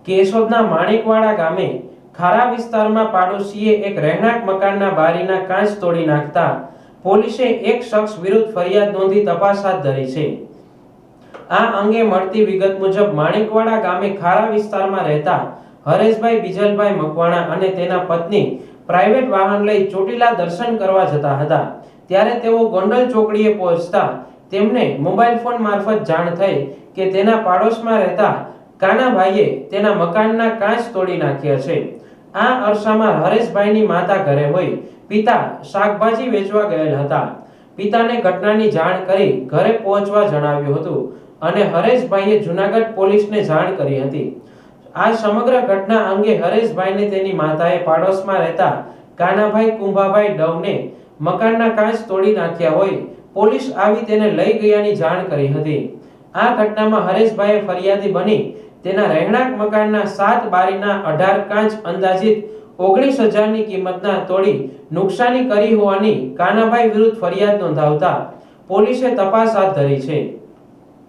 કેશોદના માણેકવાડા ગામે ખારા વિસ્તારમાં પાડોશીએ એક રહેણાંક મકાનના બારીના કાચ તોડી નાખતા પોલીસે એક શખ્સ વિરુદ્ધ ફરિયાદ નોંધી તપાસ હાથ ધરી છે। આ અંગે મળતી વિગત મુજબ માણેકવાડા ગામે ખારા વિસ્તારમાં રહેતા હરેશભાઈ બીજલભાઈ મકવાણા અને તેના પત્ની પ્રાઇવેટ વાહન લઈ ચોટીલા દર્શન કરવા જતા હતા। ત્યારે તેઓ ગોંડલ ચોકડીએ પહોંચતા તેમને મોબાઈલ ફોન મારફત જાણ થઈ કે તેના પાડોશમાં રહેતા કાનાભાઈએ તેના મકાનના કાચ તોડી નાખ્યા છે। આ અરસામાં હરેશભાઈની માતા ઘરે હોય, પિતા શાકભાજી વેચવા ગયેલ હતા। પિતાને ઘટનાની જાણ કરી ઘરે પહોંચવા જણાવ્યું હતું અને હરેશભાઈએ જૂનાગઢ પોલીસને જાણ કરી હતી। આ સમગ્ર ઘટના અંગે હરેશભાઈને તેની માતાએ પાડોશમાં રહેતા કાનાભાઈ કુંભાભાઈ ડવને મકાનના કાચ તોડી નાખ્યા હોય પોલીસ આવી તેને લઈ ગયાની જાણ કરી હતી। આ ઘટનામાં હરેશભાઈએ ફરિયાદી બની તેના રહેણાંક મકાનના 7 બારીના 18 કાચ અંદાજિત 19,000 ની કિંમતના તોડી નુકસાની કરી હોવાની કાનાભાઈ વિરુદ્ધ ફરિયાદ નોંધાવતા પોલીસે તપાસ હાથ ધરી છે।